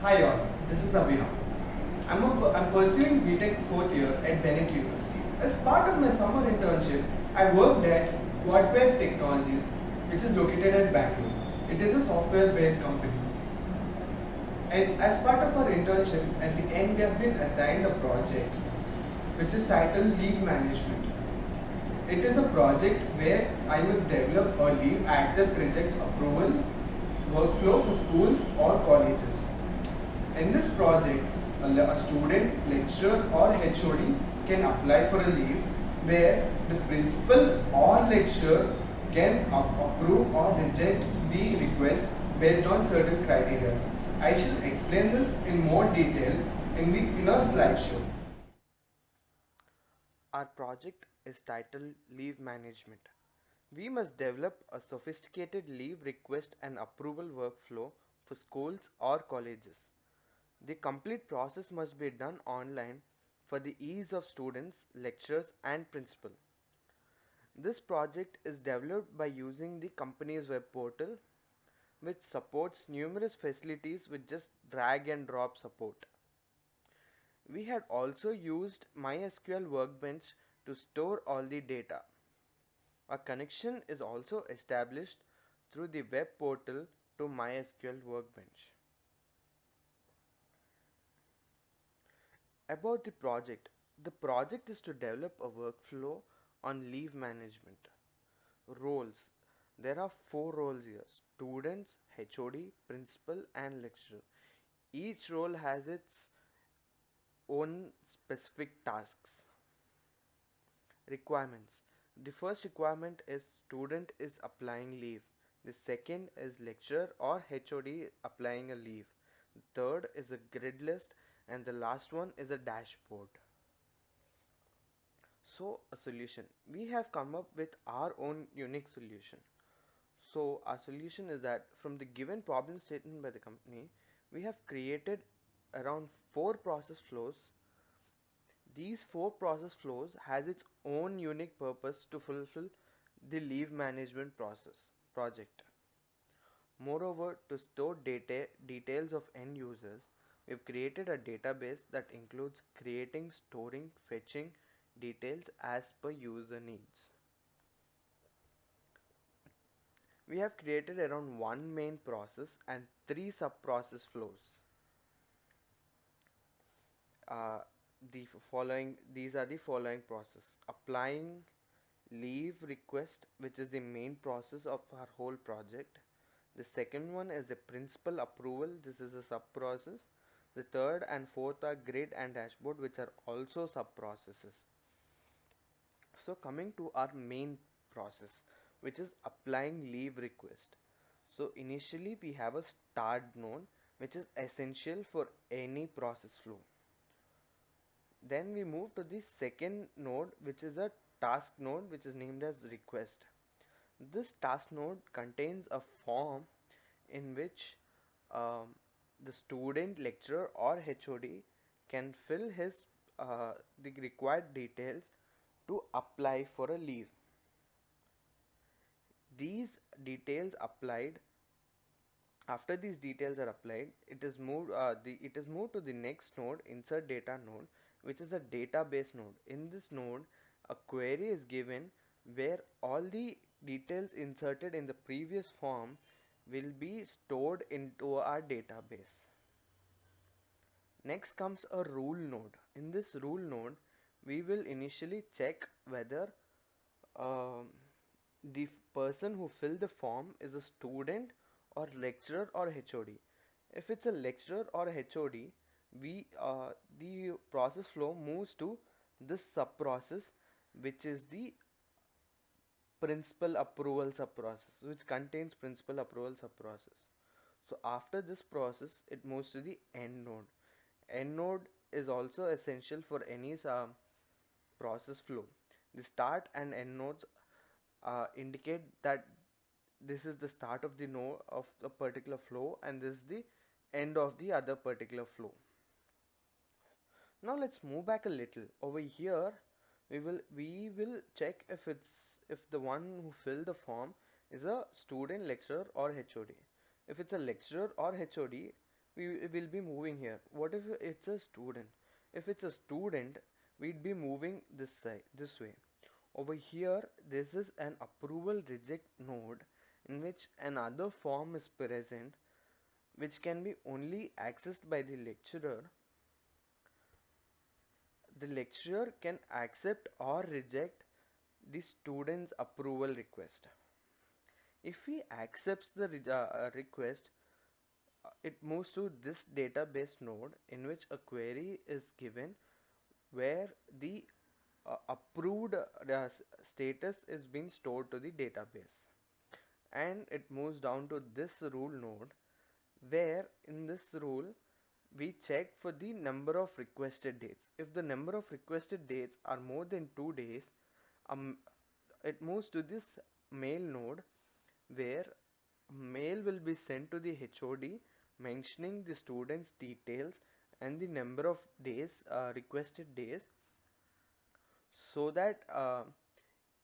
Hi all, this is Abhinav. I'm pursuing BTech 4th year at Bennett University. As part of my summer internship, I worked at Quadweb Technologies, which is located at Bangalore. It is a software-based company. And as part of our internship, at the end we have been assigned a project which is titled Leave Management. It is a project where I must develop a leave accept reject approval workflow for schools or colleges. In this project, a student, lecturer or HOD can apply for a leave where the principal or lecturer can approve or reject the request based on certain criteria. I shall explain this in more detail in our slideshow. Our project is titled Leave Management. We must develop a sophisticated leave request and approval workflow for schools or colleges. The complete process must be done online for the ease of students, lecturers, and principal. This project is developed by using the company's web portal, which supports numerous facilities with just drag and drop support. We had also used MySQL Workbench to store all the data. A connection is also established through the web portal to MySQL Workbench. About the project is to develop a workflow on leave management. Roles. There are four roles here: students, HOD, principal, and lecturer. Each role has its own specific tasks. Requirements. The first requirement is student is applying leave. The second is lecturer or HOD applying a leave. The third is a grid list, and the last one is a dashboard. So a solution. We have come up with our own unique solution. So our solution is that from the given problem statement by the company, we have created around four process flows. These four process flows has its own unique purpose to fulfill the leave management project. Moreover, to store details of end users, we've created a database that includes creating, storing, fetching details as per user needs. We have created around one main process and three sub-process flows. Uh, these are the following process: applying leave request, which is the main process of our whole project. The second one is the principal approval. This is a sub process. The third and fourth are grid and dashboard, which are also sub processes. So coming to our main process, which is applying leave request. So initially we have a start node, which is essential for any process flow. Then we move to the second node, which is a task node, which is named as request. This task node contains a form in which um, the student, lecturer, or HOD can fill his the required details to apply for a leave. These details applied After these details are applied, it is moved to the next node, insert data node, which is a database node. In this node, a query is given where all the details inserted in the previous form will be stored into our database. Next comes a rule node. In this rule node, we will initially check whether um, the person who filled the form is a student or lecturer or HOD. If it's a lecturer or HOD, the process flow moves to this sub process, which is the principal approval sub process, which contains principal approval sub process. So after this process, it moves to the end node. End node is also essential for any process flow. The start and end nodes indicate that this is the start of the node of a particular flow, and this is the end of the other particular flow. Now let's move back a little. Over here, we will check if the one who filled the form is a student, lecturer, or HOD. If it's a lecturer or HOD, we will be moving here. What if it's a student? If it's a student, we'd be moving this side, this way. Over here, this is an approval reject node in which another form is present, which can be only accessed by the lecturer. The lecturer can accept or reject the student's approval request. If he accepts the request, it moves to this database node in which a query is given where the approved status is being stored to the database, and it moves down to this rule node where in this rule we check for the number of requested dates. If the number of requested dates are more than 2 days, it moves to this mail node where mail will be sent to the HOD mentioning the student's details and the number of days, requested days, so that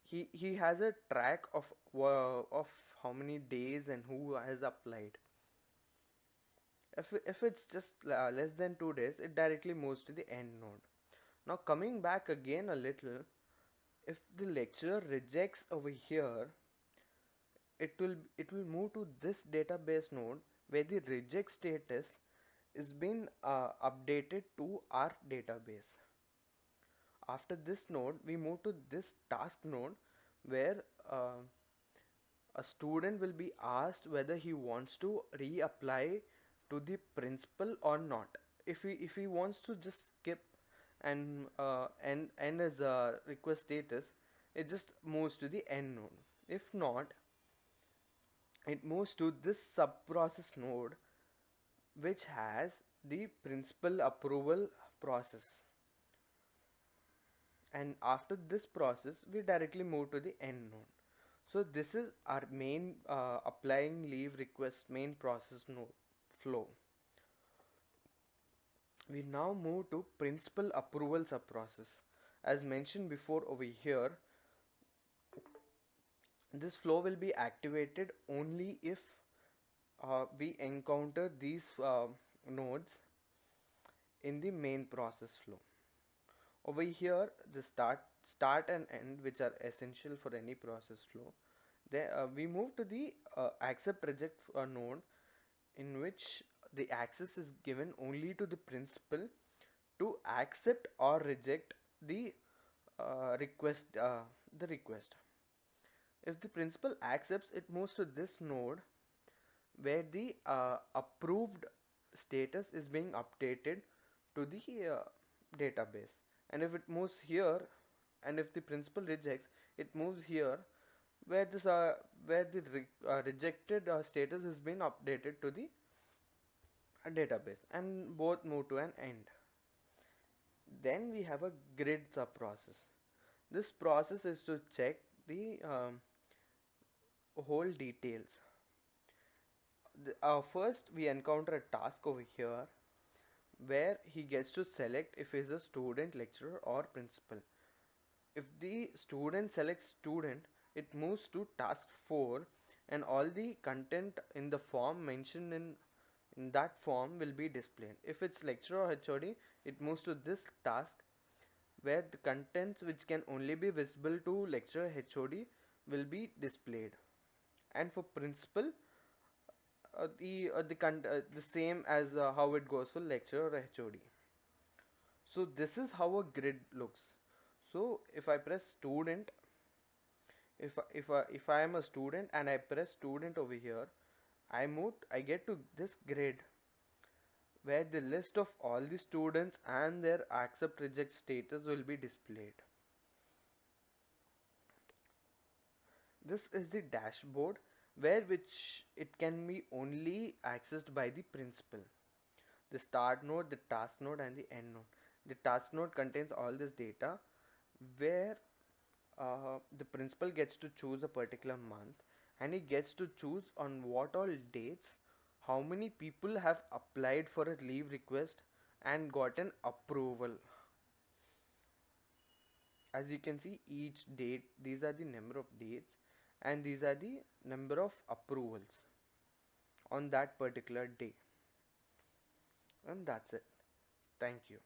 he has a track of how many days and who has applied. If it's just less than 2 days, it directly moves to the end node. Now coming back again a little, if the lecturer rejects over here, it will move to this database node where the reject status is being updated to our database. After this node, we move to this task node where a student will be asked whether he wants to reapply to the principal or not. If he wants to just skip and end as a request status, it just moves to the end node. If not, it moves to this sub-process node which has the principal approval process, and after this process we directly move to the end node. So this is our main applying leave request main process node flow. We now move to principal approval sub-process. As mentioned before over here, this flow will be activated only if we encounter these nodes in the main process flow. Over here, the start and end, which are essential for any process flow, we move to the accept reject node in which the access is given only to the principal to accept or reject the request. If the principal accepts, it moves to this node where the approved status is being updated to the database. And if it moves here, and if the principal rejects, it moves here where this where the rejected status is being updated to the database, and both move to an end. Then we have a grid sub process. This process is to check the whole details. First we encounter a task over here where he gets to select if he's a student, lecturer or principal. If the student selects student, it moves to task 4 and all the content in the form mentioned in that form will be displayed. If it's lecturer or HOD, it moves to this task where the contents which can only be visible to lecturer HOD will be displayed. And for principal, the same as how it goes for lecturer or HOD. So this is how a grid looks. So if I press student, if I am a student and I press student over here, I get to this grid where the list of all the students and their accept reject status will be displayed. This is the dashboard which it can be only accessed by the principal. The start node, the task node and the end node. The task node contains all this data where the principal gets to choose a particular month, and he gets to choose on what all dates how many people have applied for a leave request and gotten approval. As you can see, each date, these are the number of dates and these are the number of approvals on that particular day. and that's it. Thank you.